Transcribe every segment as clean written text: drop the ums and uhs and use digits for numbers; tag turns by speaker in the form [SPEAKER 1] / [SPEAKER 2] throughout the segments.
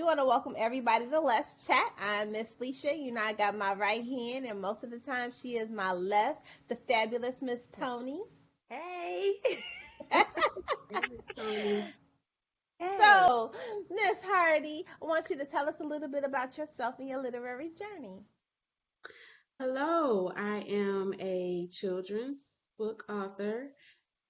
[SPEAKER 1] want to welcome everybody to Let's Chat. I'm Miss Lissha. You know, I got my right hand, and most of the time she is my left, the fabulous Miss Toni.
[SPEAKER 2] Hey. Hey, Miss Toni. Hey.
[SPEAKER 1] So, Miss Hardy, I want you to tell us a little bit about yourself and your literary journey.
[SPEAKER 2] Hello, I am a children's book author,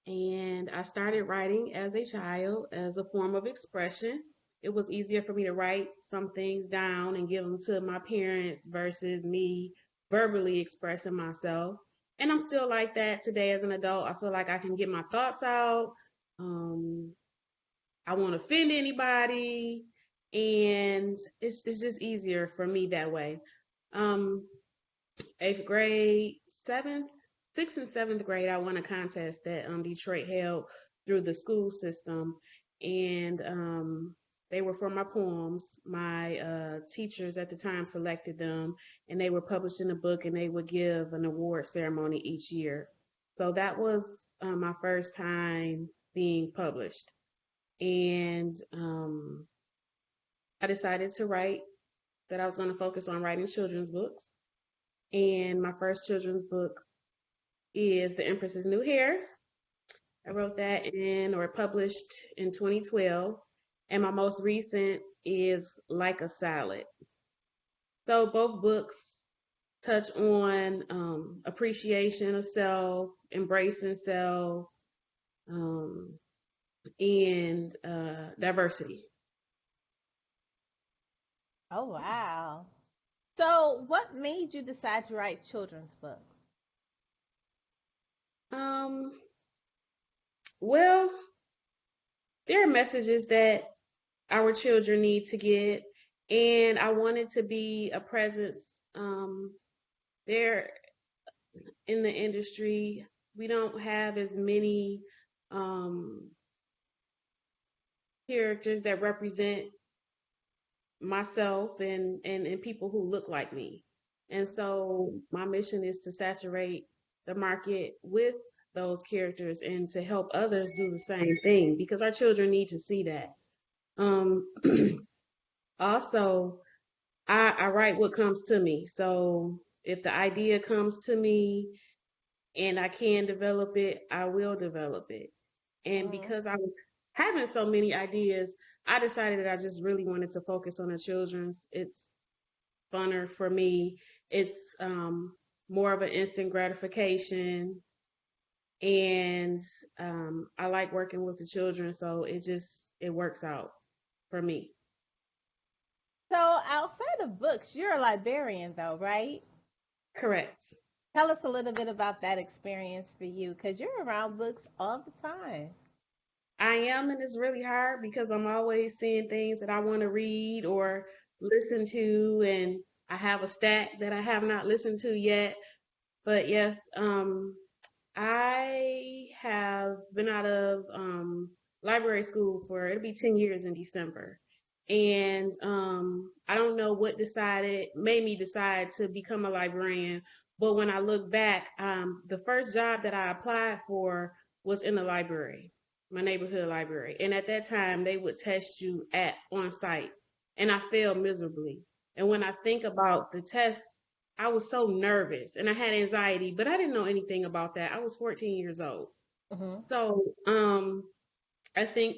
[SPEAKER 2] and I started writing as a child as a form of expression. It was easier for me to write some things down and give them to my parents versus me verbally expressing myself. And I'm still like that today as an adult. I feel like I can get my thoughts out. Um, I won't offend anybody, and it's just easier for me that way. Um, Eighth grade, sixth and seventh grade, I won a contest that Detroit held through the school system, and they were for my poems. My teachers at the time selected them, and they were published in a book, and they would give an award ceremony each year. So that was my first time being published, and I decided to write that I was going to focus on writing children's books. And my first children's book is The Empress's New Hair. I wrote that in or published in 2012. And my most recent is Like a Salad. So both books touch on appreciation of self, embracing self, um, and diversity.
[SPEAKER 1] Oh, wow. So, what made you decide to write children's books?
[SPEAKER 2] Um, well, there are messages that our children need to get, and I wanted to be a presence there in the industry. We don't have as many um, characters that represent myself and people who look like me. And so my mission is to saturate the market with those characters and to help others do the same thing because our children need to see that. Um, Also, I write what comes to me. So if the idea comes to me and I can develop it, I will develop it. And
[SPEAKER 1] Mm-hmm.
[SPEAKER 2] because I was having so many ideas, I decided that I just really wanted to focus on the children's. It's funner for me. It's more of an instant gratification. And I like working with the children, so it works out for me.
[SPEAKER 1] So, outside of books, you're a librarian, though, right?
[SPEAKER 2] Correct.
[SPEAKER 1] Tell us a little bit about that experience for you, because you're around books all the time.
[SPEAKER 2] I am, and it's really hard because I'm always seeing things that I want to read or listen to, and I have a stack that I have not listened to yet. But yes, I have been out of library school for it'll be 10 years in December. And I don't know what made me decide to become a librarian. But when I look back, the first job that I applied for was in the library, my neighborhood library. And at that time, they would test you at on site, and I failed miserably. And when I think about the test, I was so nervous and I had anxiety, but I didn't know anything about that. I was 14 years old.
[SPEAKER 1] Hmm.
[SPEAKER 2] So I think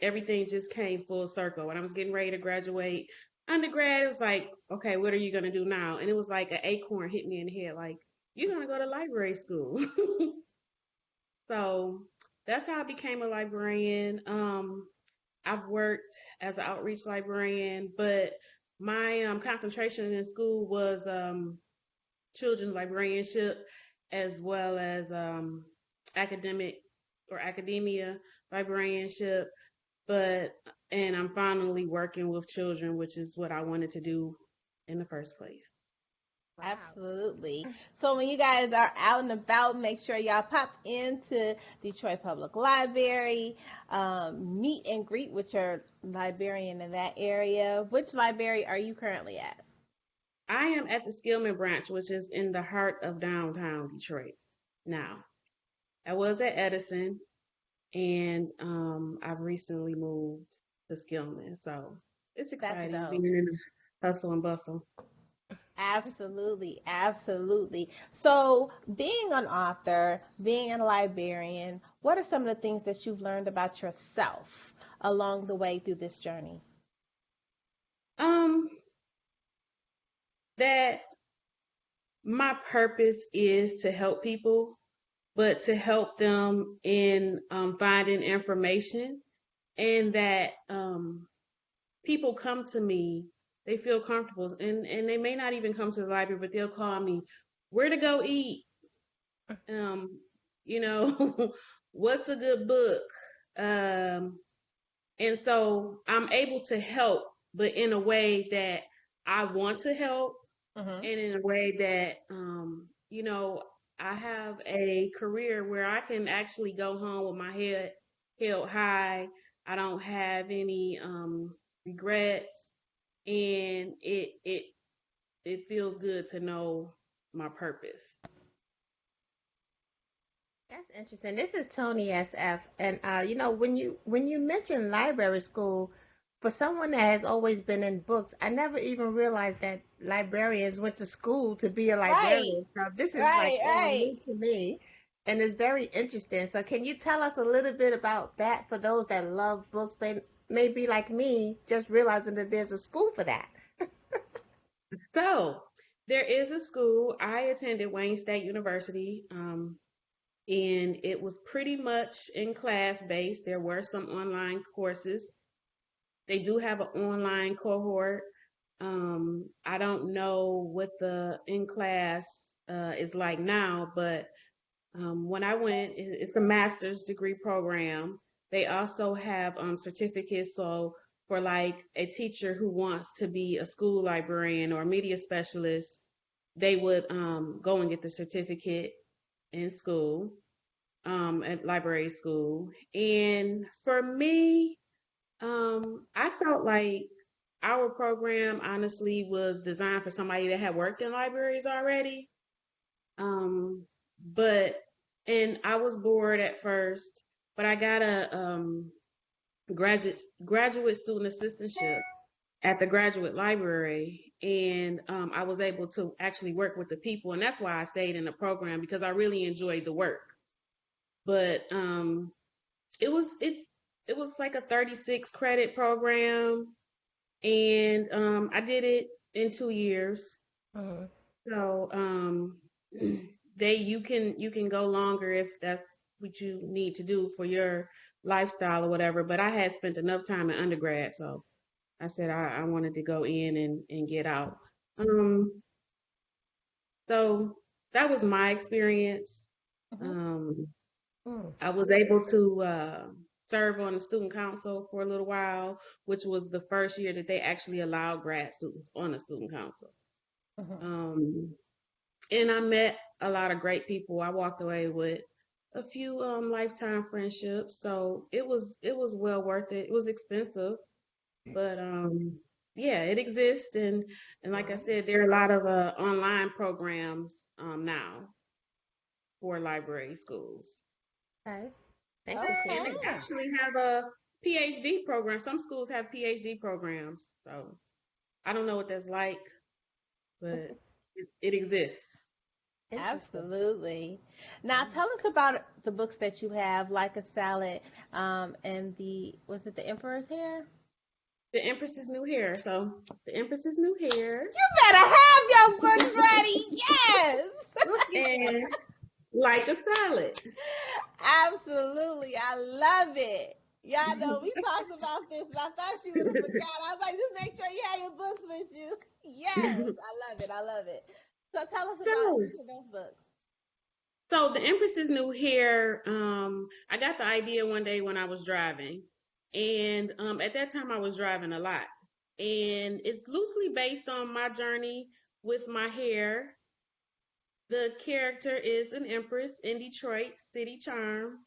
[SPEAKER 2] everything just came full circle. When I was getting ready to graduate undergrad, it was like, okay, what are you gonna do now? And it was like an acorn hit me in the head, like, you're gonna go to library school. So that's how I became a librarian. I've worked as an outreach librarian, but my concentration in school was children's librarianship as well as academic or academia librarianship. But and I'm finally working with children, which is what I wanted to do in the first place.
[SPEAKER 3] Wow.
[SPEAKER 1] Absolutely. So when you guys are out and about, make sure y'all pop into Detroit Public Library, meet and greet with your librarian in that area. Which library are you currently at?
[SPEAKER 2] I am at the Skillman branch, which is in the heart of downtown Detroit now. I was at Edison, and I've recently moved to Skillman. So it's
[SPEAKER 1] That's
[SPEAKER 2] exciting
[SPEAKER 1] dope.
[SPEAKER 2] being in the hustle and bustle.
[SPEAKER 1] Absolutely, absolutely. So, being an author, being a librarian, what are some of the things that you've learned about yourself along the way through this journey?
[SPEAKER 2] Um, that my purpose is to help people, but to help them in finding information, and that people come to me, they feel comfortable, and they may not even come to the library, but they'll call me, where to go eat, um, you know, what's a good book, um, and so I'm able to help, but in a way that I want to help,
[SPEAKER 1] Mm-hmm.
[SPEAKER 2] and in a way that, I have a career where I can actually go home with my head held high. I don't have any regrets, and it feels good to know my purpose.
[SPEAKER 3] That's interesting. This is Toni SF, and when you mention library school, for someone that has always been in books, I never even realized that librarians went to school to be a
[SPEAKER 1] Right,
[SPEAKER 3] librarian. So this is like
[SPEAKER 1] right,
[SPEAKER 3] all
[SPEAKER 1] right.
[SPEAKER 3] new to me, and it's very interesting. So can you tell us a little bit about that for those that love books, but maybe like me, just realizing that there's a school for that?
[SPEAKER 2] So there is a school. I attended Wayne State University, and it was pretty much in class based. There were some online courses. They do have an online cohort. I don't know what the in class is like now, but when I went, it's a master's degree program. They also have certificates. So for like a teacher who wants to be a school librarian or a media specialist, they would go and get the certificate in school, at library school. And for me, I felt like our program honestly was designed for somebody that had worked in libraries already. Um, but and I was bored at first, but I got a graduate student assistantship at the graduate library, and I was able to actually work with the people, and that's why I stayed in the program because I really enjoyed the work. But it was it it was like a 36 credit program, and I did it in 2 years.
[SPEAKER 3] Mhm.
[SPEAKER 2] So they you can go longer if that's what you need to do for your lifestyle or whatever. But I had spent enough time in undergrad, so I said I wanted to go in and get out. Um, so that was my experience.
[SPEAKER 1] Mm-hmm.
[SPEAKER 2] Um,
[SPEAKER 3] Mm.
[SPEAKER 2] I was able to serve on the student council for a little while, which was the first year that they actually allowed grad students on the student council.
[SPEAKER 1] Mm-hmm.
[SPEAKER 2] Um, and I met a lot of great people. I walked away with a few lifetime friendships, so it was well worth it. It was expensive, but yeah, it exists, and like I said, there are a lot of online programs now for library schools,
[SPEAKER 3] Okay. Thanks for
[SPEAKER 2] and
[SPEAKER 1] Okay.
[SPEAKER 3] sharing
[SPEAKER 2] they
[SPEAKER 3] that.
[SPEAKER 2] actually have a PhD program. Some schools have PhD programs, so I don't know what that's like, but it exists.
[SPEAKER 3] Interesting.
[SPEAKER 1] Absolutely. Now, tell us about the books that you have, like a salad, and was it the Emperor's Hair?
[SPEAKER 2] The Empress's new hair. So the Empress's new hair
[SPEAKER 1] You better have your books ready. Yes.
[SPEAKER 2] and like a salad.
[SPEAKER 1] Absolutely. I love it. Y'all know we talked about this, and I thought she would have forgot. I was like, just make sure you have your books with you. Yes. I love it. I love it. So tell us about
[SPEAKER 2] so
[SPEAKER 1] each of those books.
[SPEAKER 2] so the Empress's new hair. I got the idea one day when I was driving, and at that time I was driving a lot, and it's loosely based on my journey with my hair. The character is an empress in Detroit, City Charm.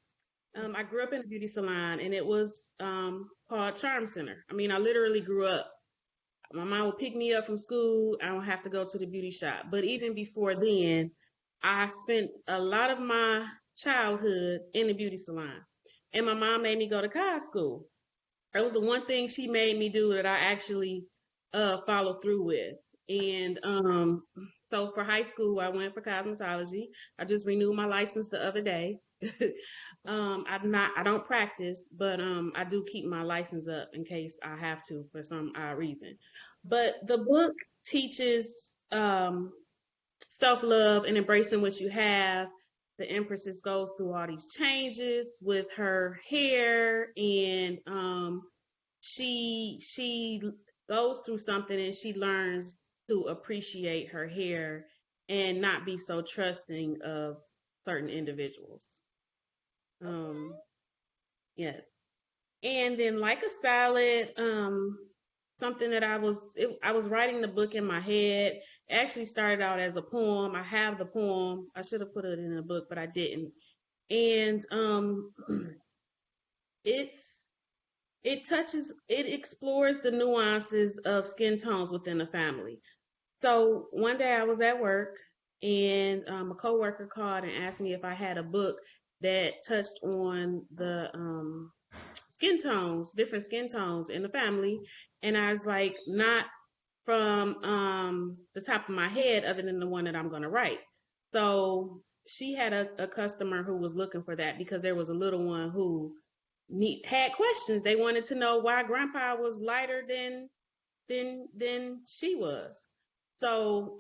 [SPEAKER 2] I grew up in a beauty salon, and it was called Charm Center. I mean, I literally grew up. My mom would pick me up from school. I don't have to go to the beauty shop. But even before then, I spent a lot of my childhood in the beauty salon. And my mom made me go to cos school That was the one thing she made me do that I actually followed through with. And so for high school, I went for cosmetology. I just renewed my license the other day. I don't practice, but I do keep my license up in case I have to for some odd reason. But the book teaches self-love and embracing what you have. The Empress goes through all these changes with her hair, and she goes through something and she learns to appreciate her hair and not be so trusting of certain individuals. Yes. And then like a salad, something that I was writing the book in my head. It actually started out as a poem. I have the poem. I should have put it in the book, but I didn't. And it explores the nuances of skin tones within a family. So one day I was at work and a coworker called and asked me if I had a book that touched on the skin tones, different skin tones in the family. And I was like, not from the top of my head other than the one that I'm going to write. So she had a customer who was looking for that because there was a little one who had questions. They wanted to know why grandpa was lighter than she was. So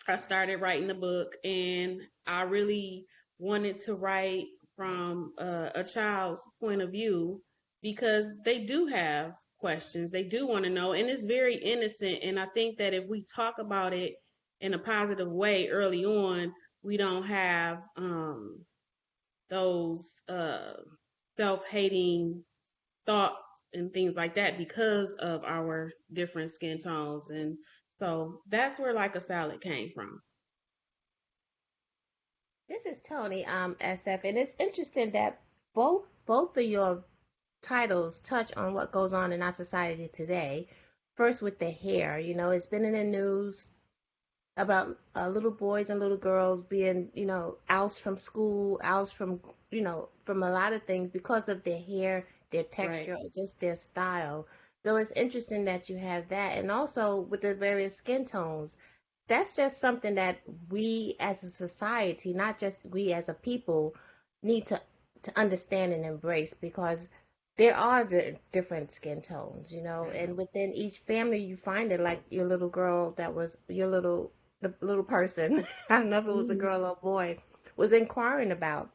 [SPEAKER 2] I started writing the book, and I really wanted to write from a child's point of view because they do have questions. They do want to know, and it's very innocent. And I think that if we talk about it in a positive way early on, we don't have those self-hating thoughts and things like that because of our different skin tones. And so that's where Like a Salad came from.
[SPEAKER 3] This is Toni, SF, and it's interesting that both of your titles touch on what goes on in our society today. First with the hair, it's been in the news about little boys and little girls being, ousted from school, ousted from, from a lot of things because of their hair, their texture,
[SPEAKER 2] Right.
[SPEAKER 3] or just their style. So it's interesting that you have that. And also with the various skin tones, that's just something that we as a society, not just we as a people, need to understand and embrace because there are different skin tones, and within each family you find it like your little girl that was the little person, I don't know if it was a
[SPEAKER 2] Mhm.
[SPEAKER 3] girl or a boy, was inquiring about.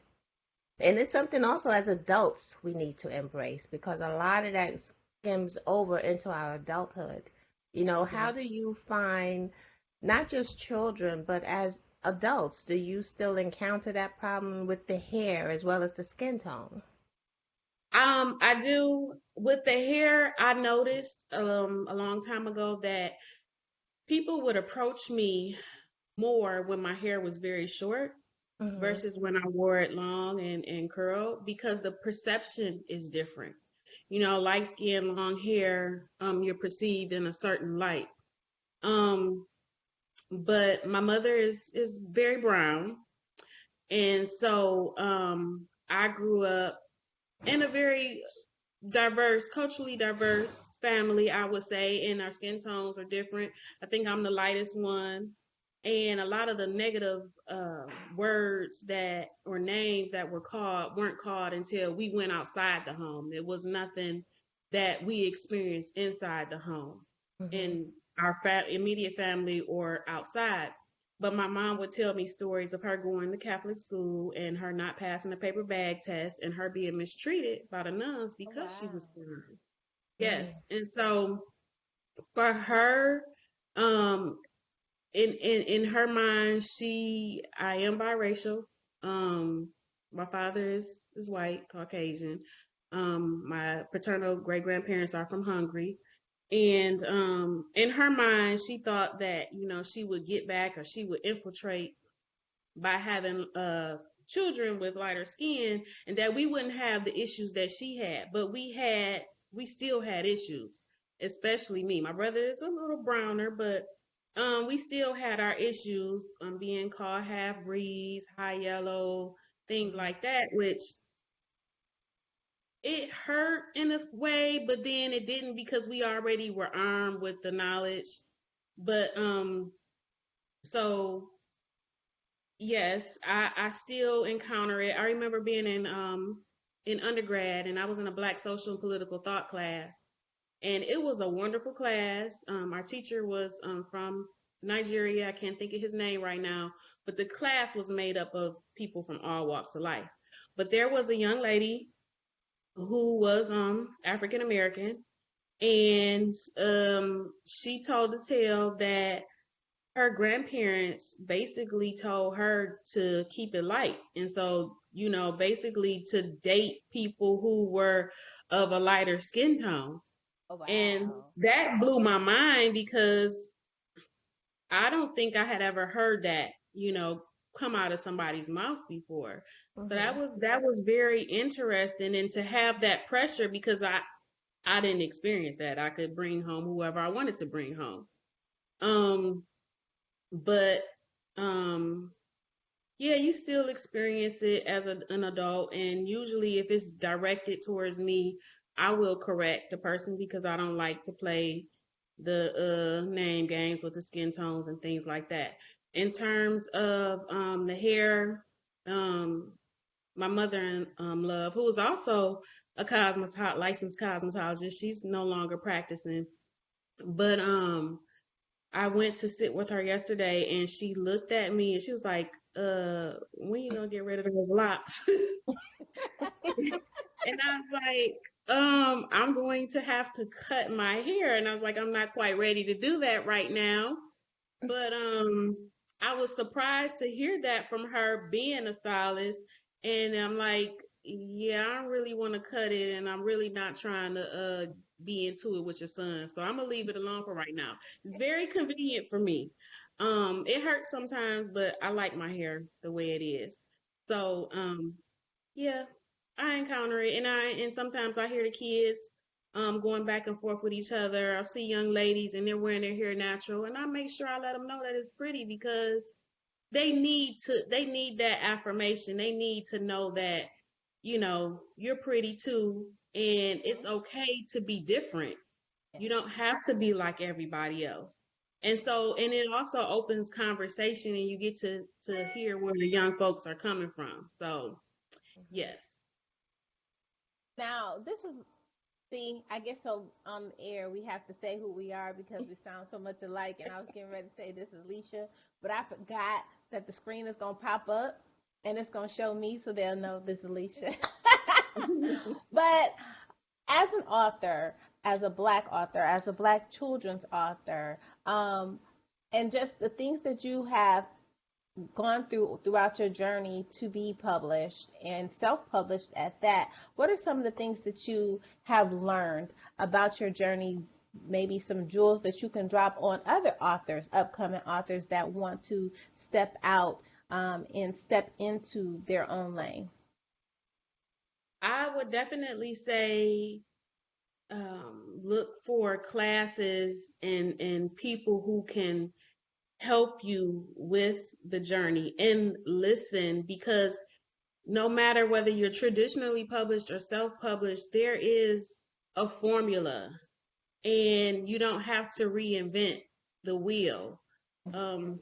[SPEAKER 3] And it's something also as adults we need to embrace because a lot of that skims over into our adulthood. How
[SPEAKER 2] Right.
[SPEAKER 3] do you find not just children, but as adults, do you still encounter that problem with the hair as well as the skin tone?
[SPEAKER 2] I do with the hair. I noticed a long time ago that people would approach me more when my hair was very short
[SPEAKER 3] Hmm.
[SPEAKER 2] versus when I wore it long and curled because the perception is different. Light skin, long hair, you're perceived in a certain light. Um, but my mother is very brown, and so I grew up in a very culturally diverse family, I would say, and our skin tones are different. I think I'm the lightest one. And a lot of the negative words that or names that were called weren't called until we went outside the home. It was nothing that we experienced inside the home
[SPEAKER 3] Hmm.
[SPEAKER 2] in our immediate family or outside. But my mom would tell me stories of her going to Catholic school and her not passing the paper bag test and her being mistreated by the nuns
[SPEAKER 1] Oh,
[SPEAKER 2] because she was
[SPEAKER 1] wow.
[SPEAKER 2] blind. Yes.
[SPEAKER 3] Mm.
[SPEAKER 2] And so for her, um, in her mind, I am biracial. Um, my father is white, Caucasian. My paternal great grandparents are from Hungary. And in her mind, she thought that, she would get back or she would infiltrate by having children with lighter skin and that we wouldn't have the issues that she had. But we still had issues, especially me. My brother is a little browner, but we still had our issues being called half breeds, high yellow, things
[SPEAKER 3] Hmm.
[SPEAKER 2] like that, which it hurt in a way, but then it didn't because we already were armed with the knowledge. But so yes, I still encounter it. I remember being in undergrad, and I was in a Black social and political thought class, and it was a wonderful class. Our teacher was from Nigeria. I can't think of his name right now, but the class was made up of people from all walks of life. But there was a young lady who was African American, and she told the tale that her grandparents basically told her to keep it light. And so, basically to date people who were of a lighter skin tone.
[SPEAKER 1] Oh,
[SPEAKER 2] And
[SPEAKER 1] wow.
[SPEAKER 2] that blew my mind because I don't think I had ever heard that, come out of somebody's mouth before. So
[SPEAKER 3] Mm-hmm.
[SPEAKER 2] that was very interesting, and to have that pressure because I didn't experience that. I could bring home whoever I wanted to bring home. Um but yeah, you still experience it as an adult, and usually if it's directed towards me, I will correct the person because I don't like to play the name games with the skin tones and things like that. In terms of the hair, um my mother in love, who is also a licensed cosmetologist, she's no longer practicing, but I went to sit with her yesterday and she looked at me and she was like, when you gonna get rid of those locks? And I was like, I'm going to have to cut my hair. And I was like, I'm not quite ready to do that right now. But I was surprised to hear that from her being a stylist. And I'm like, yeah, I don't really want to cut it, and I'm really not trying to be into it with your son. So I'm gonna leave it alone for right now. It's very convenient for me. It hurts sometimes, but I like my hair the way it is. So yeah, I encounter it, and sometimes I hear the kids going back and forth with each other. I see young ladies and they're wearing their hair natural, and I make sure I let them know that it's pretty because they need that affirmation. They need to know that you're pretty too, and it's okay to be different. You don't have to be like everybody else. And so, and it also opens conversation, and you get to hear where the young folks are coming from. So
[SPEAKER 3] Mm-hmm.
[SPEAKER 2] yes.
[SPEAKER 1] Now, this is, see, I guess so on the air we have to say who we are because we sound so much alike. And I was getting ready to say this is Lissha, but I forgot that the screen is gonna pop up and it's gonna show me so they'll know this is Lissha. But as an author, as a black author, as a black children's author, and just the things that you have gone throughout your journey to be published and self-published at that, what are some of the things that you have learned about your journey, maybe some jewels that you can drop on other authors, upcoming authors that want to step out and step into their own lane?
[SPEAKER 2] I would definitely say look for classes and people who can help you with the journey and listen, because no matter whether you're traditionally published or self-published, there is a formula and you don't have to reinvent the wheel. Um,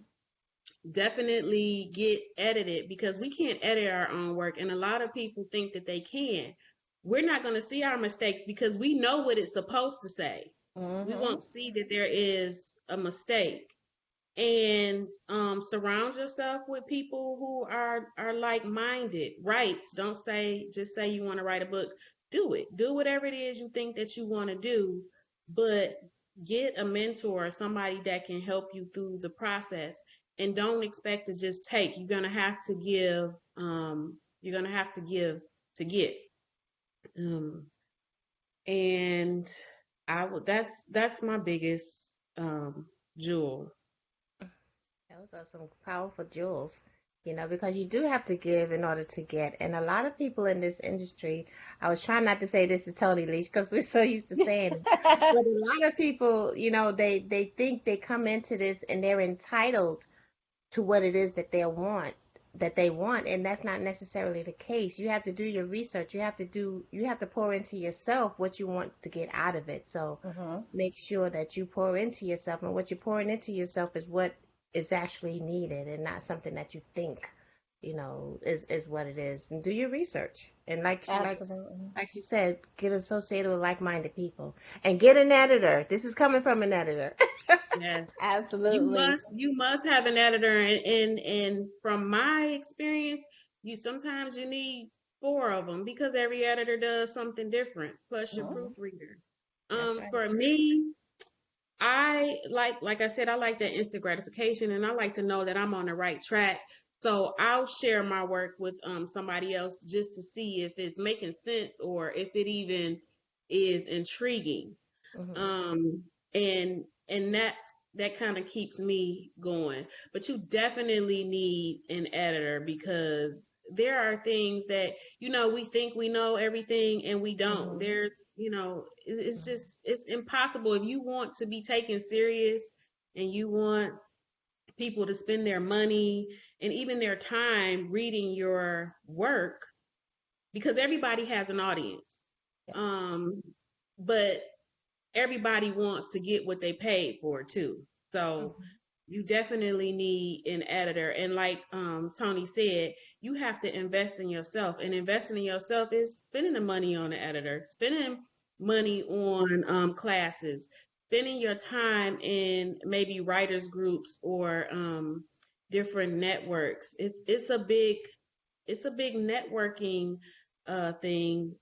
[SPEAKER 2] Definitely get edited because we can't edit our own work, and a lot of people think that they can. We're not going to see our mistakes because we know what it's supposed to say. We
[SPEAKER 1] Mm-hmm.
[SPEAKER 2] won't see that there is a mistake. And surround yourself with people who are like-minded. Write. Don't just say you want to write a book. Do it. Do whatever it is you think that you want to do, but get a mentor, somebody that can help you through the process. And don't expect to just take. You're gonna have to give. You're gonna have to give to get. Um, and I would. That's my biggest jewel.
[SPEAKER 3] Those are some powerful jewels, because you do have to give in order to get. And a lot of people in this industry, I was trying not to say this to Tony Leach because we're so used to saying it, but a lot of people, they think they come into this and they're entitled to what it is that they want. that they want, and that's not necessarily the case. You have to do your research. You have to pour into yourself what you want to get out of it. So
[SPEAKER 1] Mm-hmm.
[SPEAKER 3] make sure that you pour into yourself, and what you're pouring into yourself is what is actually needed, and not something that you think, is what it is. And do your research. And
[SPEAKER 1] Absolutely.
[SPEAKER 3] like you said, get associated with like-minded people, and get an editor. This is coming from an editor.
[SPEAKER 2] Yes.
[SPEAKER 1] Absolutely.
[SPEAKER 2] You must have an editor, and from my experience, sometimes you need four of them because every editor does something different, plus your
[SPEAKER 1] Mhm.
[SPEAKER 2] proofreader.
[SPEAKER 3] That's right.
[SPEAKER 2] For me, I like I said, I like that instant gratification, and I like to know that I'm on the right track. So I'll share my work with somebody else just to see if it's making sense or if it even is intriguing.
[SPEAKER 3] Hmm.
[SPEAKER 2] Um, and that kind of keeps me going. But you definitely need an editor because there are things that we think we know everything and we don't.
[SPEAKER 3] Hmm.
[SPEAKER 2] There's it's just it's impossible if you want to be taken serious and you want people to spend their money and even their time reading your work because everybody has an audience.
[SPEAKER 1] Yeah.
[SPEAKER 2] Um, but everybody wants to get what they paid for too. So
[SPEAKER 3] Hmm.
[SPEAKER 2] you definitely need an editor. And like Toni said, you have to invest in yourself. And investing in yourself is spending the money on the editor, spending money on classes, spending your time in maybe writers groups or different networks. It's a big networking thing.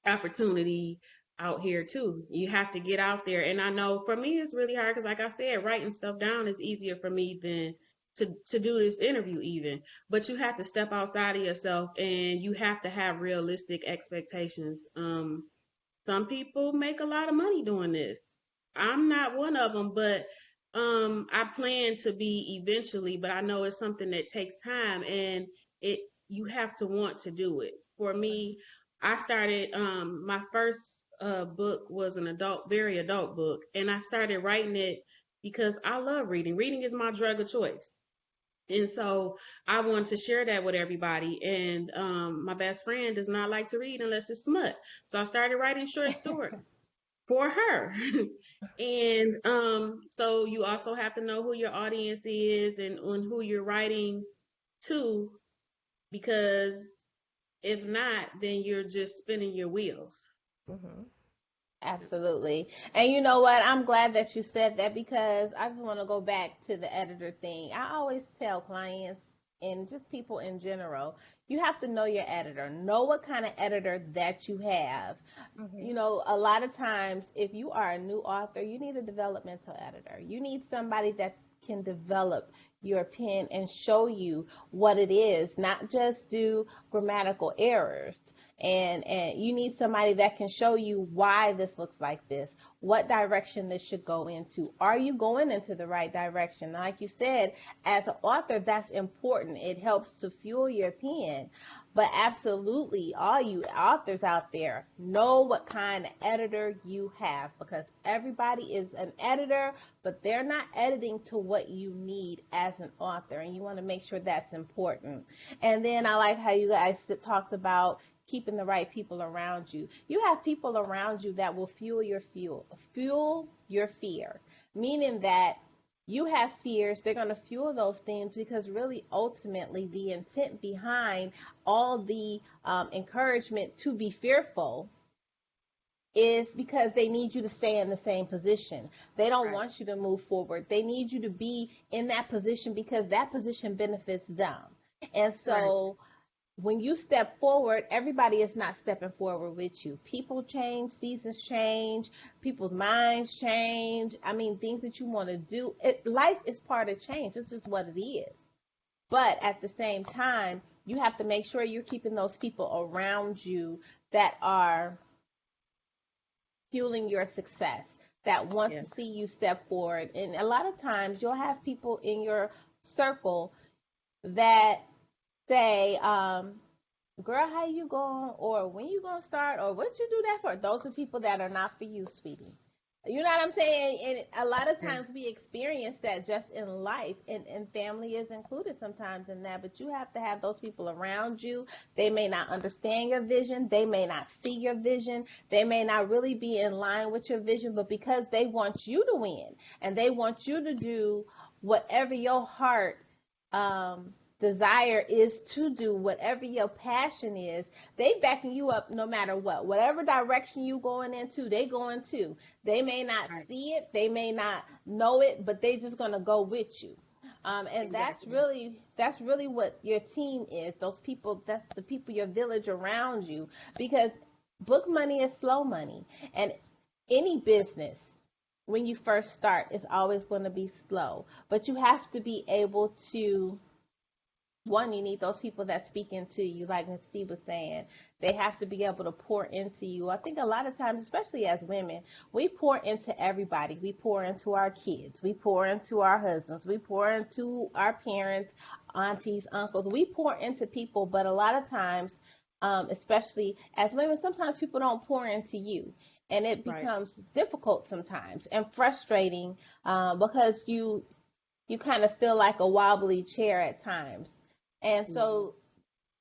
[SPEAKER 2] Opportunity out here too. You have to get out there. And I know for me it's really hard because like I said, writing stuff down is easier for me than to do this interview even. But you have to step outside of yourself and you have to have realistic expectations. Some people make a lot of money doing this. I'm not one of them, but I plan to be eventually, but I know it's something that takes time and it you have to want to do it. For me, I started my first book was an very adult book, and I started writing it because I love reading. Reading is my drug of choice. And so I wanted to share that with everybody. And my best friend does not like to read unless it's smut. So I started writing short stories for her. And so you also have to know who your audience is and on who you're writing to, because if not, then you're just spinning your wheels.
[SPEAKER 3] Hmm.
[SPEAKER 1] Absolutely. And you know what? I'm glad that you said that because I just want to go back to the editor thing. I always tell clients and just people in general, you have to know your editor. Know what kind of editor that you have.
[SPEAKER 3] Hmm.
[SPEAKER 1] You know, a lot of times, if you are a new author, you need a developmental editor. You need somebody that can develop your pen and show you what it is, not just do grammatical errors. And you need somebody that can show you why this looks like this, what direction this should go into. Are you going into the right direction? Like you said, as an author, that's important. It helps to fuel your pen. But absolutely, all you authors out there, know what kind of editor you have because everybody is an editor, but they're not editing to what you need as an author. And you want to make sure that's important. And then I like how you guys talked about keeping the right people around you. You have people around you that will fuel your fear, meaning that you have fears, they're going to fuel those things because really ultimately the intent behind all the encouragement to be fearful is because they need you to stay in the same position. They don't
[SPEAKER 2] Right.
[SPEAKER 1] want you to move forward. They need you to be in that position because that position benefits them. And
[SPEAKER 2] Right.
[SPEAKER 1] so when you step forward, everybody is not stepping forward with you. People change, seasons change, people's minds change. I mean, things that you want to do. Life is part of change. This is what it is. But at the same time, you have to make sure you're keeping those people around you that are fueling your success, that want to
[SPEAKER 2] Yes.
[SPEAKER 1] see you step forward. And a lot of times, you'll have people in your circle that say, girl, how you going? Or when you gonna start? Or what you do that for? Those are people that are not for you, sweetie. You know what I'm saying? And a lot of times we experience that just in life, and family is included sometimes in that. But you have to have those people around you. They may not understand your vision. They may not see your vision. They may not really be in line with your vision, but because they want you to win and they want you to do whatever your heart desire is to do, whatever your passion is, they backing you up no matter what. Whatever direction you going into, they going to. They may not
[SPEAKER 2] Right.
[SPEAKER 1] see it, they may not know it, but they just gonna go with you. And
[SPEAKER 2] Exactly.
[SPEAKER 1] that's really what your team is. Those people, that's the people, your village around you. Because book money is slow money, and any business when you first start is always going to be slow. But you have to be able to, one, you need those people that speak into you, like Ms. C was saying. They have to be able to pour into you. I think a lot of times, especially as women, we pour into everybody. We pour into our kids. We pour into our husbands. We pour into our parents, aunties, uncles. We pour into people, but a lot of times, especially as women, sometimes people don't pour into you. And it
[SPEAKER 2] Right.
[SPEAKER 1] becomes difficult sometimes and frustrating, because you kind of feel like a wobbly chair at times. And
[SPEAKER 2] Yeah.
[SPEAKER 1] so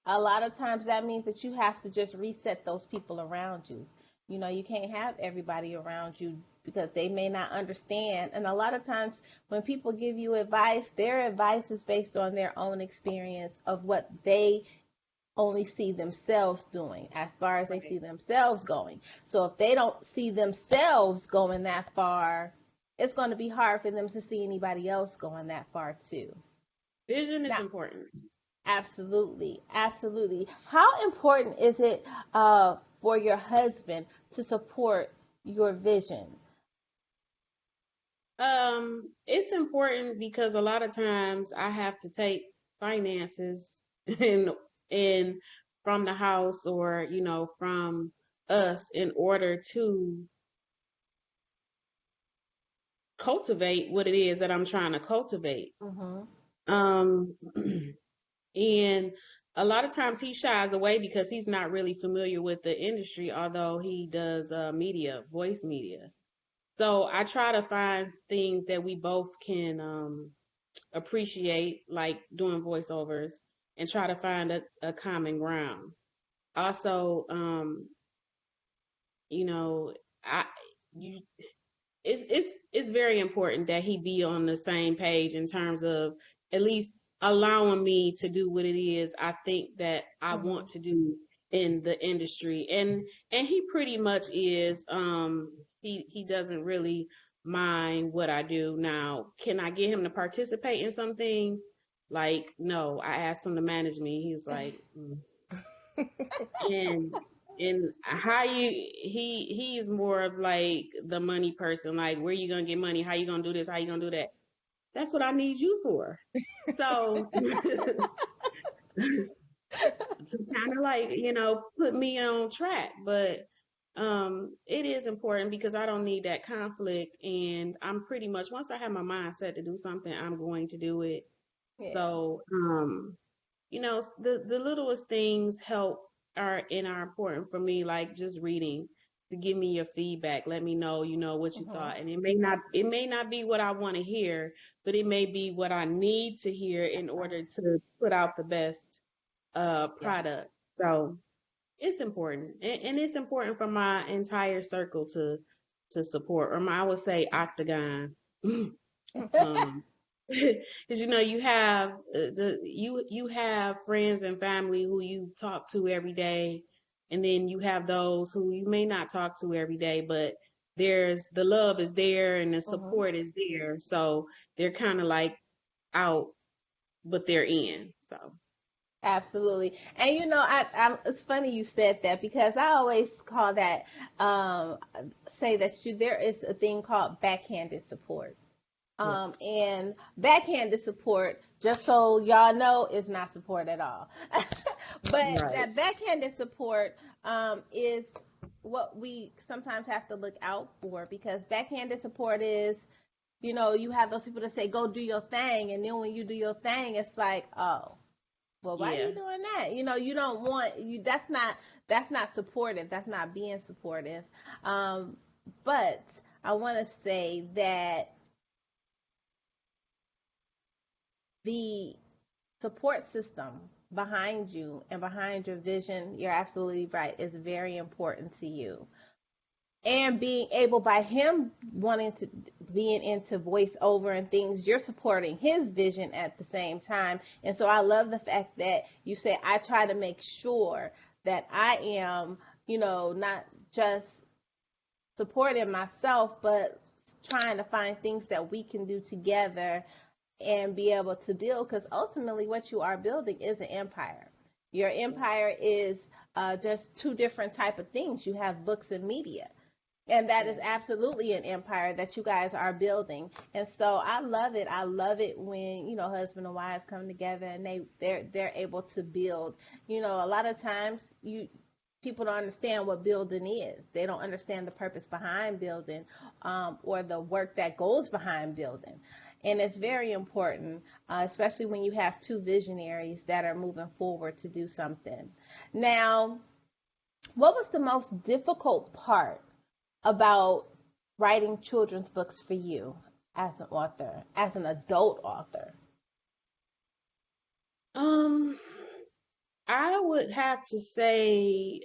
[SPEAKER 1] a lot of times that means that you have to just reset those people around you. You know, you can't have everybody around you because they may not understand. And a lot of times when people give you advice, their advice is based on their own experience of what they only see themselves doing as far as they
[SPEAKER 2] Right.
[SPEAKER 1] see themselves going. So if they don't see themselves going that far, it's going to be hard for them to see anybody else going that far too.
[SPEAKER 2] Vision is
[SPEAKER 1] Now,
[SPEAKER 2] important.
[SPEAKER 1] absolutely, absolutely. How important is it for your husband to support your vision?
[SPEAKER 2] It's important because a lot of times I have to take finances and and from the house or, from us in order to cultivate what it is that I'm trying to cultivate.
[SPEAKER 1] Mm-hmm.
[SPEAKER 2] Um, and a lot of times he shies away because he's not really familiar with the industry, although he does media, voice media. So I try to find things that we both can appreciate, like doing voiceovers, and try to find a common ground. Also, you know, I you it's very important that he be on the same page in terms of at least allowing me to do what it is I think that I
[SPEAKER 1] Mm-hmm.
[SPEAKER 2] want to do in the industry. And he pretty much is. He doesn't really mind what I do. Now, can I get him to participate in some things? Like, no, I asked him to manage me. He's like, "Mm." and how he's more of like the money person, like where you gonna get money, how you gonna do this, how you gonna do that. That's what I need you for. So to kind of like, put me on track. But it is important because I don't need that conflict, and I'm pretty much, once I have my mind set to do something, I'm going to do it.
[SPEAKER 1] Yeah.
[SPEAKER 2] So the littlest things are important for me, like just reading to give me your feedback, let me know, what you
[SPEAKER 1] Mm-hmm.
[SPEAKER 2] thought. And it may not be what I want to hear, but it may be what I need to hear in
[SPEAKER 1] That's right.
[SPEAKER 2] order to put out the best
[SPEAKER 1] Yeah.
[SPEAKER 2] product. So it's important, and it's important for my entire circle to support, or I would say octagon. um because you have you have friends and family who you talk to every day, and then you have those who you may not talk to every day, but there's the love is there and the
[SPEAKER 1] Mm-hmm.
[SPEAKER 2] support is there, so they're kind of like out, but they're in. So
[SPEAKER 1] Absolutely. And it's funny you said that because I always call that, um, say that there is a thing called backhanded support.
[SPEAKER 2] yeah.
[SPEAKER 1] And backhanded support, just so y'all know, is not support at all. But
[SPEAKER 2] Right.
[SPEAKER 1] that backhanded support is what we sometimes have to look out for, because backhanded support is, you have those people that say, go do your thing. And then when you do your thing, it's like, oh, well, why are
[SPEAKER 2] Yeah.
[SPEAKER 1] you doing that? You don't want you. That's not supportive. That's not being supportive. But I want to say that the support system behind you and behind your vision, you're absolutely right, is very important to you. And being able, by him wanting to being into voiceover and things, you're supporting his vision at the same time. And so I love the fact that you say, I try to make sure that I am, not just supporting myself, but trying to find things that we can do together and be able to build, because ultimately what you are building is an empire. Your empire is just two different type of things. You have books and media, and that is absolutely an empire that you guys are building. And so I love it. I love it when husband and wives come together and they're able to build. A lot of times people don't understand what building is. They don't understand the purpose behind building, or the work that goes behind building. And it's very important, especially when you have two visionaries that are moving forward to do something. Now, what was the most difficult part about writing children's books for you as an author, as an adult author?
[SPEAKER 2] I would have to say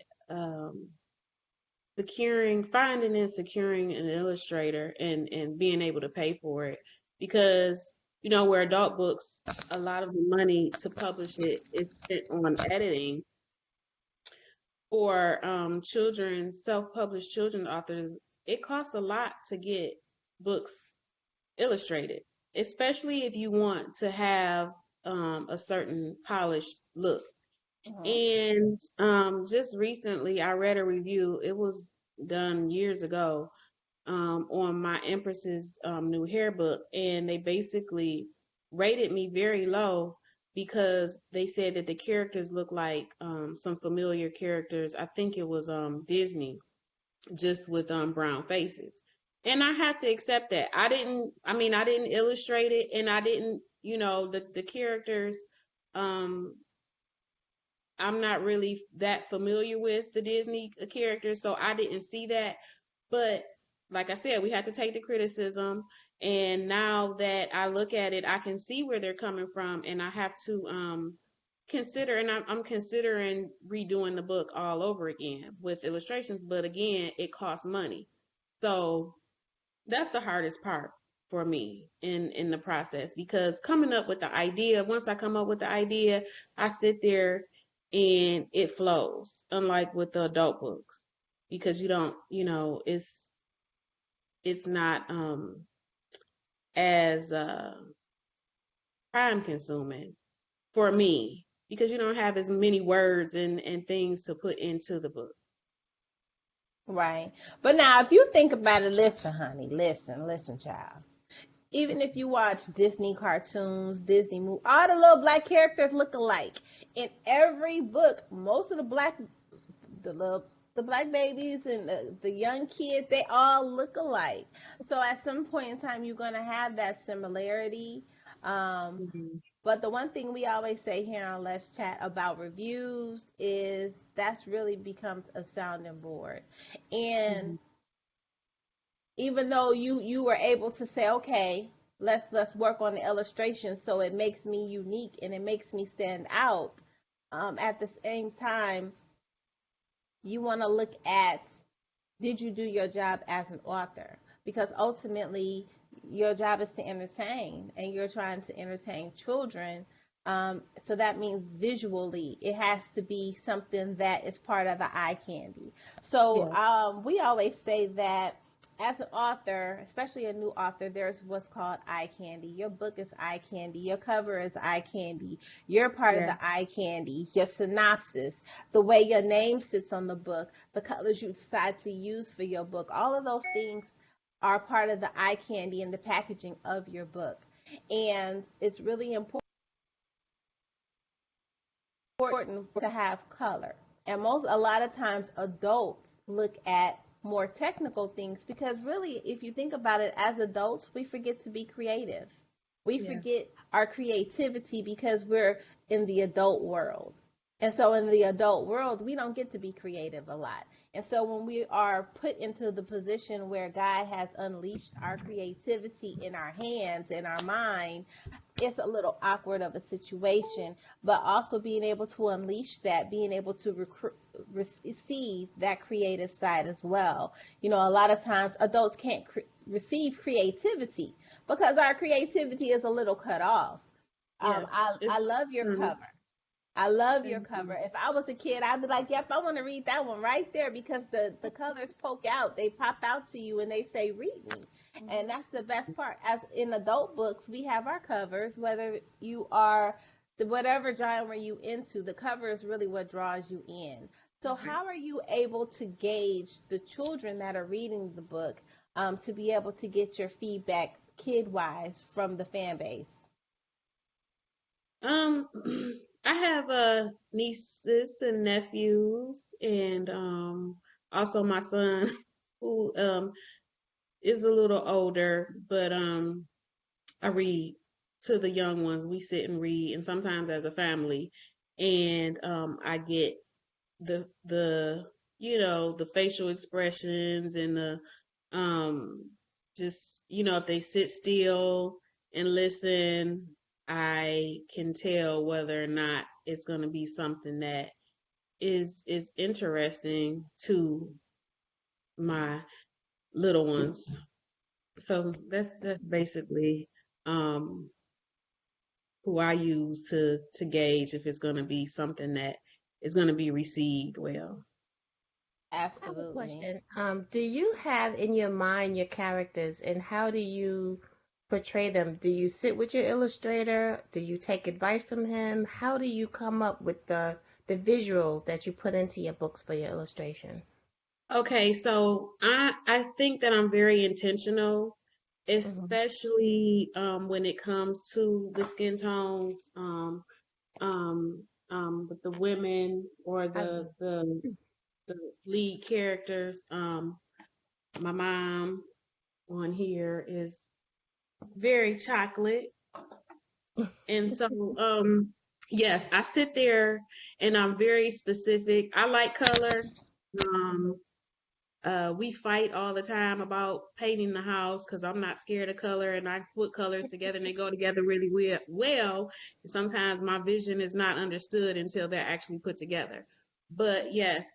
[SPEAKER 2] finding and securing an illustrator and being able to pay for it, because where adult books, a lot of the money to publish it is spent on editing. For self-published children authors, it costs a lot to get books illustrated, especially if you want to have a certain polished look. And just recently, I read a review. It was done years ago, on my Empress's new hair book, and they basically rated me very low because they said that the characters look like some familiar characters. I think it was Disney, just with brown faces. And I had to accept that. I didn't illustrate it, and I didn't, the characters, I'm not really that familiar with the Disney characters, so I didn't see that. But like I said, we had to take the criticism. And now that I look at it, I can see where they're coming from, and I have to consider, and I'm considering redoing the book all over again with illustrations. But again, it costs money. So that's the hardest part for me in the process, because coming up with the idea, once I come up with the idea, I sit there and it flows, unlike with the adult books, because you don't, it's not as time consuming for me, because you don't have as many words and things to put into the book.
[SPEAKER 1] Right. But now, if you think about it, listen, honey, listen, child. Even if you watch Disney cartoons, Disney movies, all the little black characters look alike. In every book, most of the black babies and the young kids, they all look alike. So at some point in time, you're going to have that similarity. But the one thing we always say here on Let's Chat about reviews is that's really becomes a sounding board. And even though you were able to say, okay, let's work on the illustration so it makes me unique and it makes me stand out, at the same time, you want to look at, did you do your job as an author? Because ultimately, your job is to entertain, and you're trying to entertain children. So that means visually, it has to be something that is part of the eye candy. So we always say that as an author, especially a new author, there's what's called eye candy. Your book is eye candy. Your cover is eye candy. You're part of the eye candy. Your synopsis, the way your name sits on the book, the colors you decide to use for your book, all of those things are part of the eye candy and the packaging of your book. And it's really important to have color. And a lot of times adults look at more technical things, because really, if you think about it, as adults, we forget to be creative. We forget our creativity because we're in the adult world. And so in the adult world, we don't get to be creative a lot. And so when we are put into the position where God has unleashed our creativity in our hands, in our mind, it's a little awkward of a situation, but also being able to unleash that, being able to receive that creative side as well. You know, a lot of times adults can't receive creativity because our creativity is a little cut off.
[SPEAKER 2] Yes.
[SPEAKER 1] I love your
[SPEAKER 2] Mhm.
[SPEAKER 1] cover. I love your
[SPEAKER 2] Thank
[SPEAKER 1] cover.
[SPEAKER 2] you.
[SPEAKER 1] If I was a kid, I'd be like, yep, I want to read that one right there because the colors poke out. They pop out to you and they say, read me. And that's the best part. As in adult books, we have our covers, whether you are whatever genre you into, the cover is really what draws you in. So how are you able to gauge the children that are reading the book to be able to get your feedback kid-wise from the fan base?
[SPEAKER 2] Um, I have nieces and nephews, and also my son, who is a little older, but I read to the young ones. We sit and read, and sometimes as a family, and I get the the facial expressions and the um just if they sit still and listen, I can tell whether or not it's going to be something that is interesting to my little ones. So that's basically um who I use to gauge if it's going to be something that is going to be received well.
[SPEAKER 3] I have a
[SPEAKER 1] Absolutely.
[SPEAKER 3] question. Do you have in your mind your characters, and how do you portray them? Do you sit with your illustrator? Do you take advice from him? How do you come up with the visual that you put into your books for your illustration?
[SPEAKER 2] Okay, so I think that I'm very intentional,
[SPEAKER 3] Hmm.
[SPEAKER 2] especially when it comes to the skin tones, with the women or
[SPEAKER 3] I
[SPEAKER 2] the lead characters. My mom on here is very chocolate, and so yes, I sit there and I'm very specific. I like color. Um, we fight all the time about painting the house because I'm not scared of color, and I put colors together and they go together really well. And sometimes my vision is not understood until they're actually put together. But yes,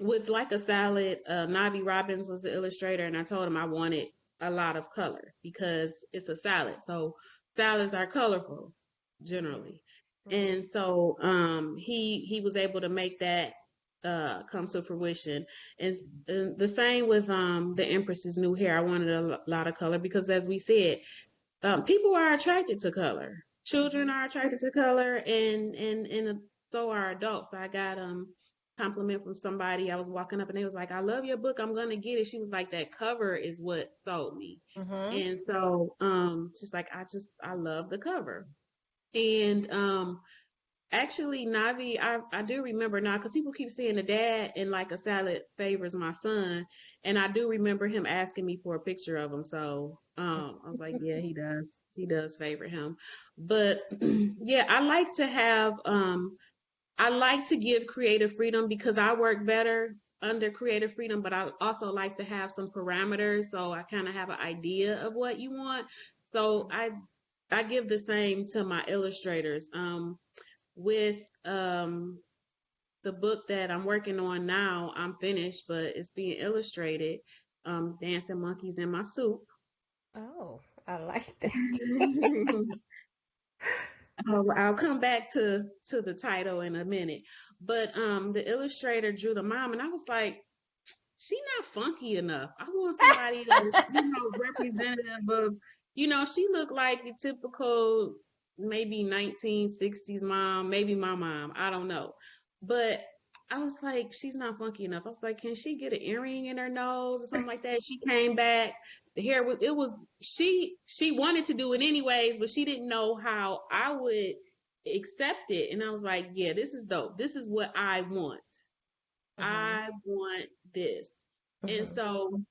[SPEAKER 2] with like a salad, Navi Robbins was the illustrator, and I told him I wanted a lot of color because it's a salad. So salads are colorful generally.
[SPEAKER 3] hmm
[SPEAKER 2] And so he was able to make that come to fruition. And the same with the Empress's new hair. I wanted a lot of color because, as we said, people are attracted to color. Children are attracted to color, and so are adults. I got compliment from somebody. I was walking up and they was like, "I love your book. I'm gonna get it." She was like, "That cover is what sold me,"
[SPEAKER 1] Mm-hmm.
[SPEAKER 2] and so she's like, I love the cover." And actually, Navi, I do remember now because people keep saying the dad in like a salad favors my son, and I do remember him asking me for a picture of him. So I was like, yeah, he does favor him. But yeah, I like to give creative freedom because I work better under creative freedom, but I also like to have some parameters so I kind of have an idea of what you want. So I give the same to my illustrators. With um the book that I'm working on now, I'm finished, but it's being illustrated. Dancing monkeys in my soup.
[SPEAKER 3] Oh, I like that.
[SPEAKER 2] I'll come back to the title in a minute. But the illustrator drew the mom, and I was like, she not funky enough. I want somebody that's representative of, she looked like the typical maybe 1960s mom, maybe my mom. I don't know, but I was like, she's not funky enough. I was like, can she get an earring in her nose or something like that? She came back. The hair was it was she wanted to do it anyways, but she didn't know how I would accept it. And I was like, yeah, this is dope. This is what I want.
[SPEAKER 3] Hmm.
[SPEAKER 2] I want this. And
[SPEAKER 3] Hmm.
[SPEAKER 2] so,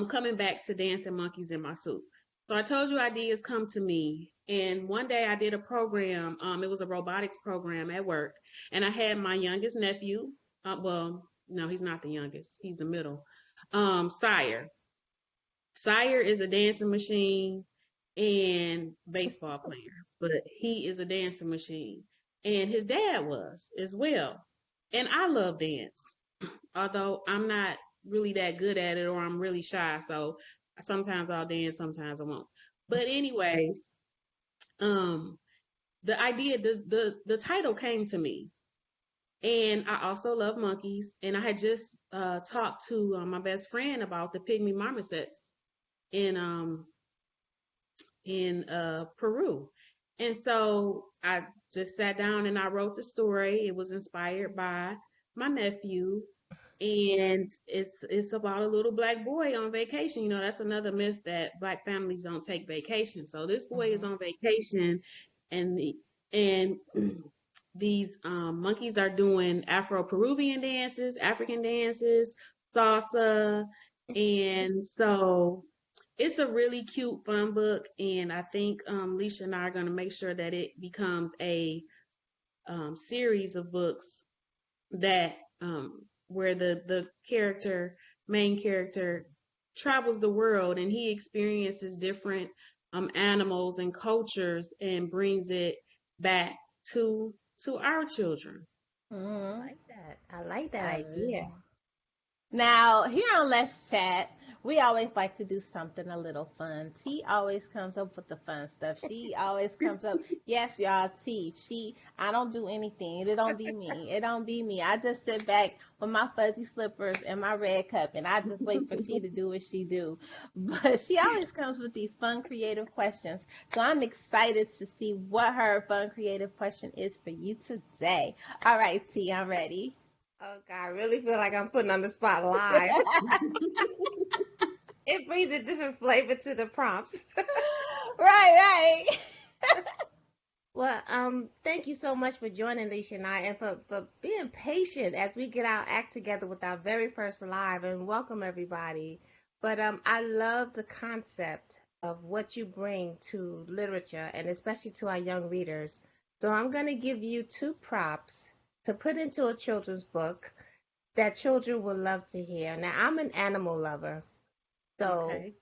[SPEAKER 2] coming back to dancing monkeys in my soup. So I told you ideas come to me, And one day I did a program. It was a robotics program at work, and I had my youngest nephew. Well, no, he's not the youngest. He's the middle. Sire. Sire is a dancing machine and baseball player, but he is a dancing machine. And his dad was as well. And I love dance, although I'm not really that good at it or I'm really shy. So sometimes I'll dance, sometimes I won't. But anyways, um, the idea, the title came to me. And I also love monkeys. And I had just talked to my best friend about the pygmy marmosets in Peru. And so I just sat down and I wrote the story. It was inspired by my nephew, and it's about a little black boy on vacation. You know, that's another myth, that black families don't take vacation. So this boy is on vacation, and and these monkeys are doing Afro-Peruvian dances, African dances, salsa, and so it's a really cute, fun book, and I think Lissha and I are going to make sure that it becomes a series of books that where the main character, travels the world and he experiences different animals and cultures and brings it back to our children.
[SPEAKER 3] I like that. I like that idea.
[SPEAKER 1] Now, here on Let's Chat, we always like to do something a little fun. T always comes up with the fun stuff. She always comes up. Yes, y'all, T. I don't do anything. It don't be me. It don't be me. I just sit back with my fuzzy slippers and my red cup, and I just wait for T to do what she do. But she always comes with these fun, creative questions. So I'm excited to see what her fun, creative question is for you today. All right, T, I'm ready.
[SPEAKER 3] Oh God, I really feel like I'm putting on the spot live. It brings a different flavor to the prompts.
[SPEAKER 1] Right.
[SPEAKER 3] Well, thank you so much for joining Lissha and I, and for being patient as we get our act together with our very first live, and welcome everybody. But I love the concept of what you bring to literature, and especially to our young readers. So I'm going to give you 2 props to put into a children's book that children will love to hear. Now, I'm an animal lover, so
[SPEAKER 2] Okay.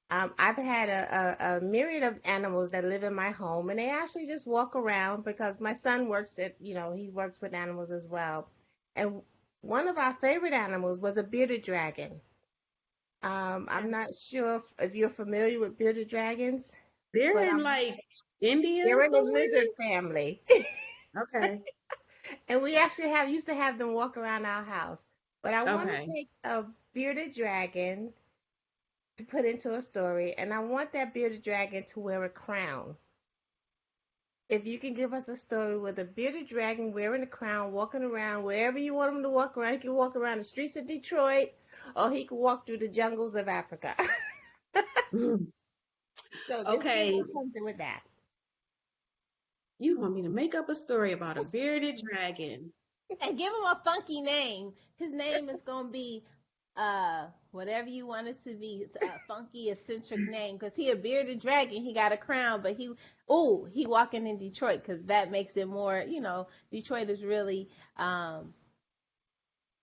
[SPEAKER 3] I've had a myriad of animals that live in my home, and they actually just walk around because my son works he works with animals as well. And one of our favorite animals was a bearded dragon. I'm not sure if you're familiar with bearded dragons,
[SPEAKER 2] They're
[SPEAKER 3] but
[SPEAKER 2] in like India
[SPEAKER 3] they're in the
[SPEAKER 2] somewhere.
[SPEAKER 3] lizard family.
[SPEAKER 2] Okay.
[SPEAKER 3] And we actually used to have them walk around our house. But I want to
[SPEAKER 2] Okay.
[SPEAKER 3] take a bearded dragon to put into a story, and I want that bearded dragon to wear a crown. If you can give us a story with a bearded dragon wearing a crown, walking around wherever you want him to walk around. He can walk around the streets of Detroit, or he can walk through the jungles of Africa. So just give
[SPEAKER 2] Okay.
[SPEAKER 3] us something with that.
[SPEAKER 2] You want me to make up a story about a bearded dragon?
[SPEAKER 1] And give him a funky name. His name is gonna be whatever you want it to be. It's a funky eccentric name, because he a bearded dragon. He got a crown, but he walking in Detroit, because that makes it more. Detroit is really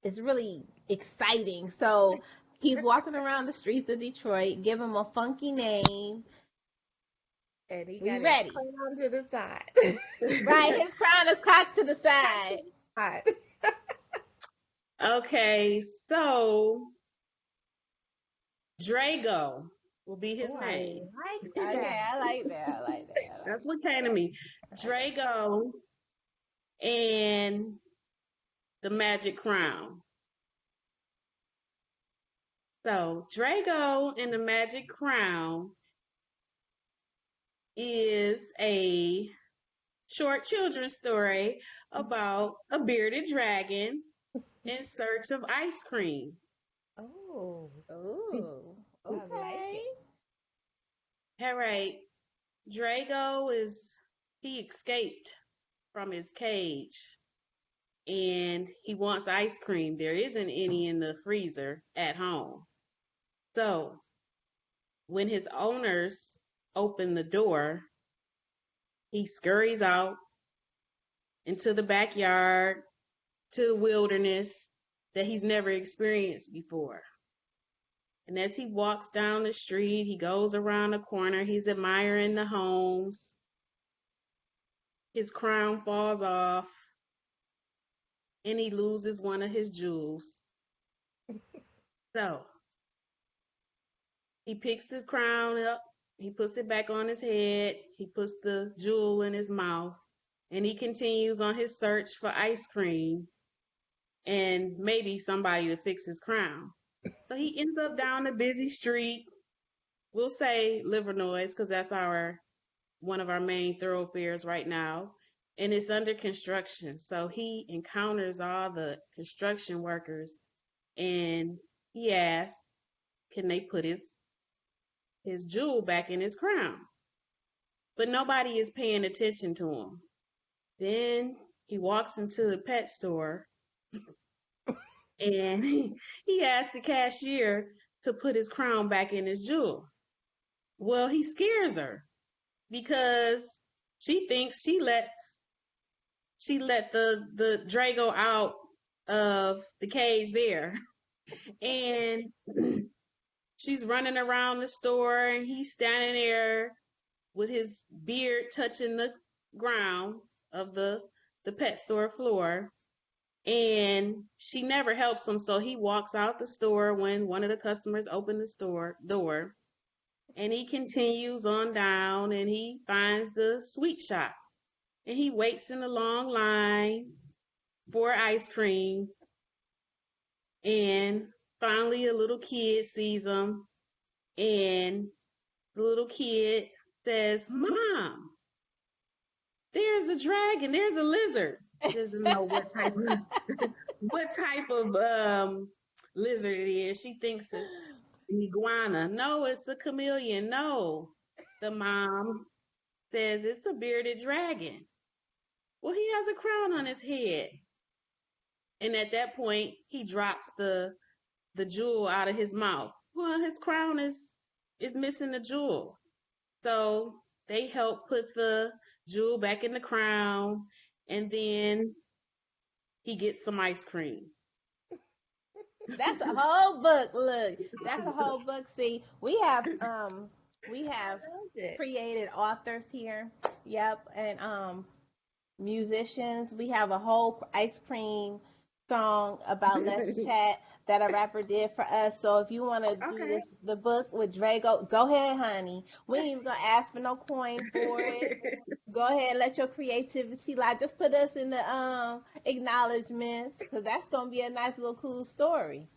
[SPEAKER 1] it's really exciting. So he's walking around the streets of Detroit. Give him a funky name.
[SPEAKER 3] And he
[SPEAKER 1] We
[SPEAKER 3] got
[SPEAKER 1] ready?
[SPEAKER 3] his crown to the side.
[SPEAKER 1] Right, his crown is cocked to the side.
[SPEAKER 2] Okay, so Drago will be his name.
[SPEAKER 1] Okay, I like that.
[SPEAKER 2] That's what came to me. Drago and the Magic Crown. So Drago and the Magic Crown is a short children's story about a bearded dragon in search of ice cream.
[SPEAKER 3] Oh,
[SPEAKER 1] Ooh,
[SPEAKER 3] I like
[SPEAKER 1] okay.
[SPEAKER 3] it.
[SPEAKER 2] All right. Drago he escaped from his cage and he wants ice cream. There isn't any in the freezer at home. So when his owners open the door, he scurries out into the backyard, to the wilderness that he's never experienced before. And as he walks down the street, he goes around the corner, he's admiring the homes. His crown falls off, and he loses one of his jewels. So he picks the crown up, he puts it back on his head, he puts the jewel in his mouth, and he continues on his search for ice cream and maybe somebody to fix his crown. So he ends up down a busy street. We'll say Livernois because that's one of our main thoroughfares right now. And it's under construction. So he encounters all the construction workers and he asks, can they put his jewel back in his crown? But nobody is paying attention to him. Then he walks into the pet store and he asks the cashier to put his crown back in his jewel. Well, he scares her because she thinks she let the Drago out of the cage there. And she's running around the store and he's standing there with his beard touching the ground of the pet store floor. And she never helps him, so he walks out the store when one of the customers opens the store door. And he continues on down and he finds the sweet shop. And he waits in the long line for ice cream. And finally a little kid sees him. And the little kid says, Mom, there's a dragon, there's a lizard. She doesn't know what type of lizard it is. She thinks it's an iguana. No, it's a chameleon. No. The mom says it's a bearded dragon. Well, he has a crown on his head. And at that point, he drops the jewel out of his mouth. Well, his crown is missing the jewel. So they help put the jewel back in the crown, and then he gets some ice cream.
[SPEAKER 1] That's a whole book. Look, that's a whole book. See, we have created authors here. Yep, and musicians. We have a whole ice cream song about Let's Chat that a rapper did for us. So if you want to do the book with Drago, go ahead, honey. We ain't even gonna ask for no coin for it. Go ahead, let your creativity lie. Just put us in the acknowledgments, because that's gonna be a nice little cool story.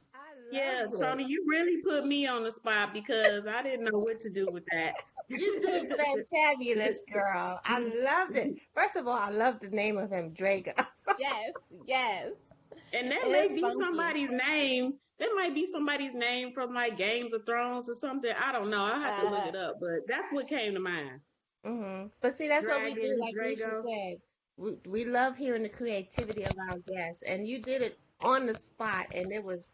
[SPEAKER 2] Yeah, Toni, you really put me on the spot because I didn't know what to do with that.
[SPEAKER 3] You did fantabulous, girl. I loved it. First of all, I love the name of him, Drago.
[SPEAKER 1] Yes.
[SPEAKER 2] And that may be somebody's name. That might be somebody's name from like Games of Thrones or something. I don't know. I'll have to look it up. But that's what came to mind.
[SPEAKER 3] Mm-hmm. But see, that's
[SPEAKER 2] Dragon,
[SPEAKER 3] what we do. Like
[SPEAKER 2] Drago.
[SPEAKER 3] Lissha said, we love hearing the creativity of our guests, and you did it on the spot, and it was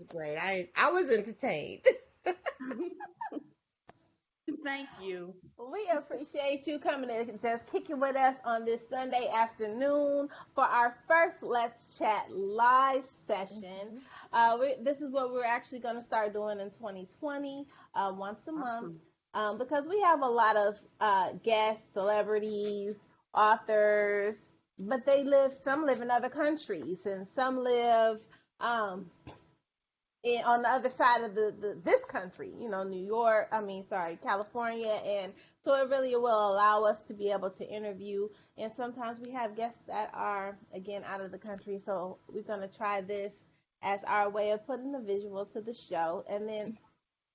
[SPEAKER 3] great. I was entertained.
[SPEAKER 2] Thank you.
[SPEAKER 1] We appreciate you coming and just kicking with us on this Sunday afternoon for our first Let's Chat live session. This is what we're actually going to start doing in 2020, once a month, because we have a lot of guests, celebrities, authors, but some live in other countries, and some live on the other side of this country, California. And so it really will allow us to be able to interview. And sometimes we have guests that are, again, out of the country. So we're going to try this as our way of putting a visual to the show. And then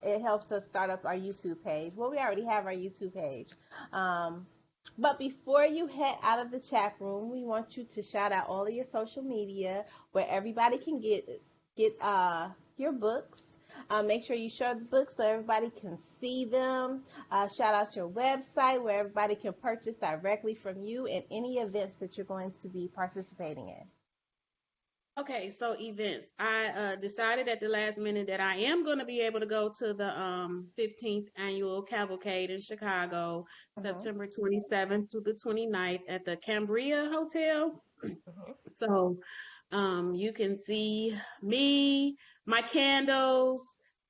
[SPEAKER 1] it helps us start up our YouTube page. Well, we already have our YouTube page. But before you head out of the chat room, we want you to shout out all of your social media where everybody can get your books. Make sure you share the books so everybody can see them. Shout out your website where everybody can purchase directly from you and any events that you're going to be participating in.
[SPEAKER 2] Okay, so events. I decided at the last minute that I am going to be able to go to the 15th annual cavalcade in Chicago,
[SPEAKER 1] Mhm.
[SPEAKER 2] September 27th to the 29th at the Cambria Hotel.
[SPEAKER 3] Mhm.
[SPEAKER 2] So you can see me, my candles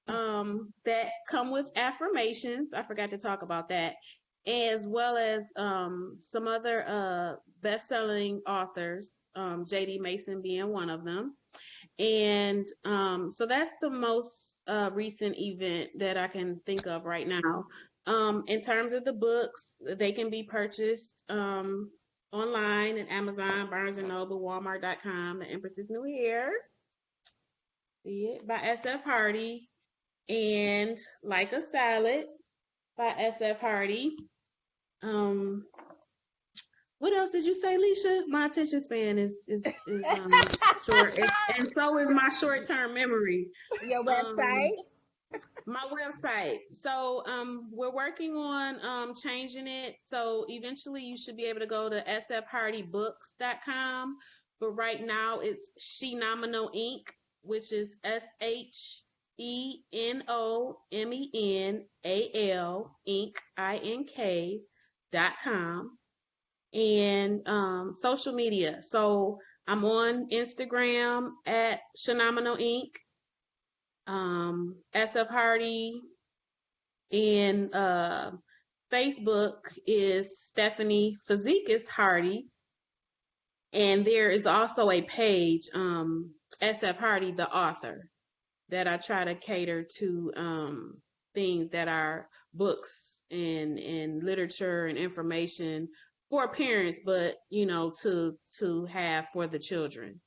[SPEAKER 2] that come with affirmations. I forgot to talk about that, as well as some other best-selling authors, J.D. Mason being one of them. And so that's the most recent event that I can think of right now. In terms of the books, they can be purchased online at Amazon, Barnes& and Noble, Walmart.com. The Empress is New Here. See it by S.F. Hardy. And Like a Salad by S.F. Hardy. Um, what else did you say, Lissha? My attention span is short, and so is my short-term memory.
[SPEAKER 1] Your
[SPEAKER 2] Um,
[SPEAKER 1] website.
[SPEAKER 2] my website. So we're working on changing it. So eventually you should be able to go to sfhardybooks.com. But right now it's Shenominal Inc., which is SHENOMENAL Inc. INK.com. And social media. So I'm on Instagram at Shenominal Inc. SF Hardy, and Facebook is Stephanie Physicus Hardy, and there is also a page, SF Hardy, the author, that I try to cater to things that are books and literature and information for parents, but to have for the children.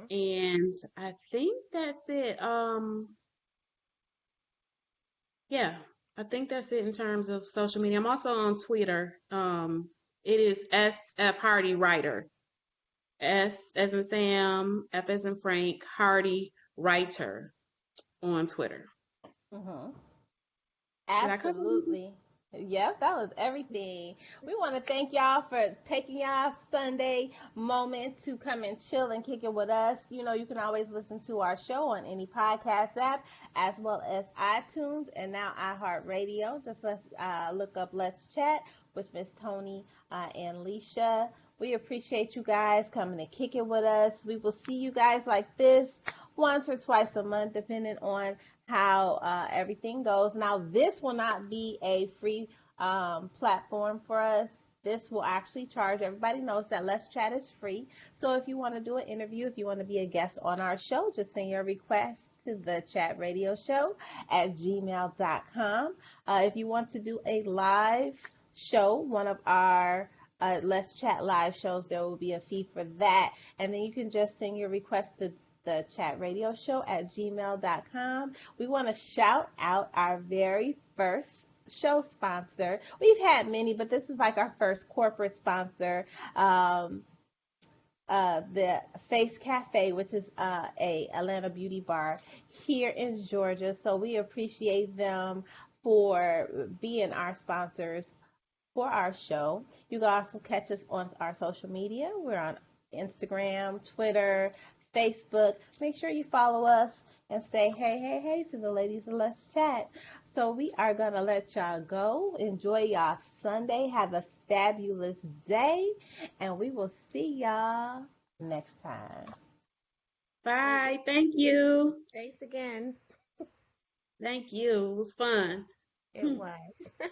[SPEAKER 2] And I think that's it. Yeah, I think that's it in terms of social media. I'm also on Twitter. It is SF Hardy Writer. S as in Sam, F as in Frank, Hardy Writer on Twitter.
[SPEAKER 1] Mhm.
[SPEAKER 2] Did I cover everything?
[SPEAKER 1] Absolutely. Yep, that was everything. We want to thank y'all for taking y'all Sunday moment to come and chill and kick it with us. You know, you can always listen to our show on any podcast app as well as iTunes and now iHeartRadio. Just let's look up Let's Chat with Miss Toni and Lissha. We appreciate you guys coming to kick it with us. We will see you guys like this once or twice a month, depending on how everything goes. Now, this will not be a free platform for us. This will actually charge. Everybody knows that Let's Chat is free. So if you want to do an interview, if you want to be a guest on our show, just send your request to the chat radio show at gmail.com. If you want to do a live show, one of our Let's Chat live shows, there will be a fee for that. And then you can just send your request to the chat radio show at gmail.com. We want to shout out our very first show sponsor. We've had many, but this is like our first corporate sponsor. The Face Cafe, which is a Atlanta beauty bar here in Georgia. So we appreciate them for being our sponsors for our show. You can also catch us on our social media. We're on Instagram, Twitter, Facebook. Make sure you follow us and say hey, hey, hey to the ladies and Let's Chat. So we are going to let y'all go. Enjoy y'all Sunday. Have a fabulous day. And we will see y'all next time.
[SPEAKER 2] Bye. Thank you.
[SPEAKER 3] Thanks again.
[SPEAKER 2] Thank you. It was fun.
[SPEAKER 3] It was.